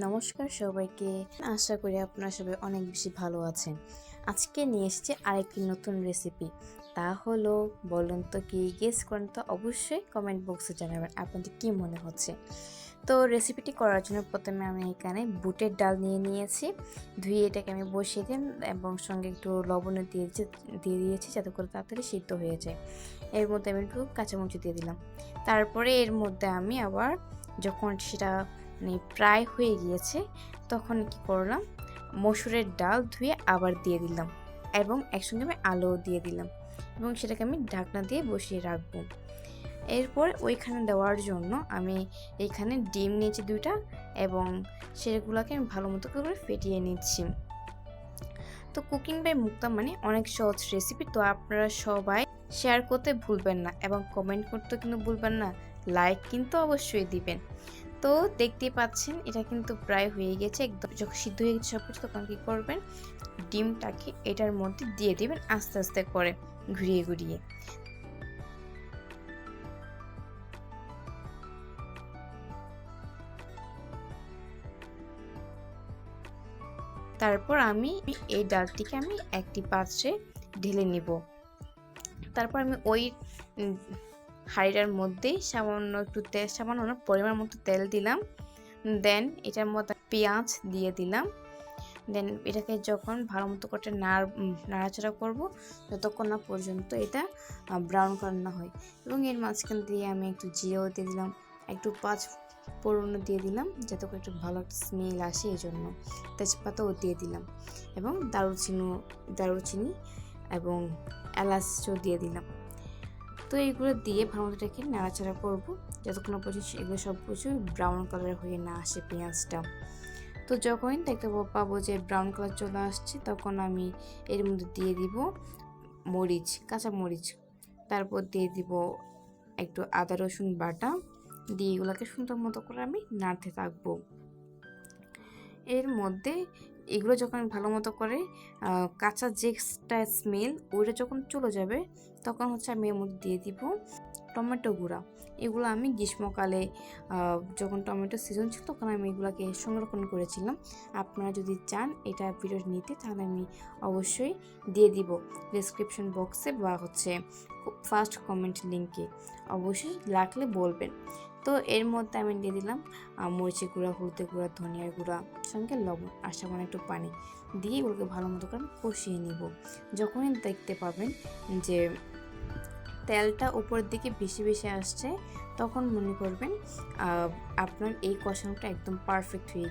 নমস্কার সবাইকে। আশা করি আপনারা সবাই অনেক বেশি ভালো আছেন। আজকে নিয়ে এসেছি আরেকটি নতুন রেসিপি। তা হলো, বলুন তো কি? গেস করেন তো, অবশ্যই কমেন্ট বক্সে জানাবেন আপনাদের কী মনে হচ্ছে। তো রেসিপিটি করার জন্য প্রথমে আমি এখানে বুটের ডাল নিয়েছি। ধুয়ে এটাকে আমি বসিয়ে দিই এবং সঙ্গে একটু লবণ দিয়ে দিয়েছি যাতে করে তাড়াতাড়ি সিদ্ধ হয়ে যায়। এর মধ্যে আমি একটু কাঁচামরিচ দিয়ে দিলাম। তারপরে এর মধ্যে আমি আবার যখন সেটা প্রায় হয়ে গিয়েছে তখন কি করলাম, মসুরের ডাল ধুয়ে আবার দিয়ে দিলাম এবং একসঙ্গে আমি আলুও দিয়ে দিলাম এবং সেটাকে আমি ঢাকনা দিয়ে বসিয়ে রাখবো। এরপর ওইখানে দেওয়ার জন্য আমি এইখানে ডিম নিয়েছি 2টা এবং সেগুলোকে আমি ভালো মতো করে ফেটিয়ে নিচ্ছি। তো কুকিং বাই মুক্তা মানে অনেক সহজ রেসিপি। তো আপনারা সবাই শেয়ার করতে ভুলবেন না এবং কমেন্ট করতে কিন্তু ভুলবেন না, লাইক কিন্তু অবশ্যই দিবেন। তো দেখতেই পাচ্ছেন এটা কিন্তু প্রায় হয়ে গেছে, একদম যখন সিদ্ধ হয়ে গেছে সব কিছু, তখন কী করবেন, ডিমটাকে এটার মধ্যে দিয়ে দিবেন আস্তে আস্তে করে ঘুরিয়ে ঘুরিয়ে। তারপর আমি এই ডালটিকে আমি একটি পাত্রে ঢেলে নিব। তারপর আমি ওই হাঁড়িটার মধ্যেই সামান্য পরিমাণ মতো তেল দিলাম। দেন এটার মধ্যে পেঁয়াজ দিয়ে দিলাম। দেন এটাকে যখন ভালো মতো করে নাড়াচাড়া করব যতক্ষণ না পর্যন্ত এটা ব্রাউন কালার না হয়। এবং এর মাঝখান দিয়ে আমি একটু জিরেও দিয়ে দিলাম, একটু 5 ফোড়ন দিয়ে দিলাম যাতে করে একটু ভালো একটা স্মেল আসে, এই জন্য তেজপাতাও দিয়ে দিলাম এবং দারুচিনি এবং এলাচও দিয়ে দিলাম। তো এইগুলো দিয়ে ভালো মতো এটাকে নাড়াচাড়া করবো যতক্ষণ না পর্যন্ত এগুলো সব কিছু ব্রাউন কালার হয়ে না আসে পেঁয়াজটা। তো যখনই দেখতে পাবো যে ব্রাউন কালার চলে আসছে তখন আমি এর মধ্যে দিয়ে দিব কাঁচা মরিচ। তারপর দিয়ে দিব একটু আদা রসুন বাটা, দিয়ে এগুলোকে সুন্দর মতো করে আমি নাড়তে থাকবো। এর মধ্যে এগুলো যখন ভালো মতো করে কাঁচা যেটা স্মেল ওইটা যখন চলে যাবে তখন আমি এর মধ্যে দিয়ে দিব টমেটো গুঁড়া। এগুলো আমি গ্রীষ্মকালে যখন টমেটো সিজন ছিল তখন আমি এগুলোকে সংরক্ষণ করেছিলাম। আপনারা যদি চান এটা ভিডিও নিতে তাহলে আমি অবশ্যই দিয়ে দিব ডেসক্রিপশন বক্সে বা ফার্স্ট কমেন্ট লিঙ্কে, অবশ্যই লাগলে বলবেন। তো এর মধ্যে আমি দিয়ে দিলাম মরিচের গুঁড়া, হলুদের গুঁড়া, ধনিয়ার গুঁড়া, সঙ্গে লবণ আর সামান্য একটু পানি দিয়ে ওগুলোকে ভালো মতো করে কষিয়ে নিব। যখনই দেখতে পাবেন যে তেলটা উপরের দিকে বেশি বেশি আসছে তখন মনে করবেন আপনার এই কষানোটা একদম পারফেক্ট হয়ে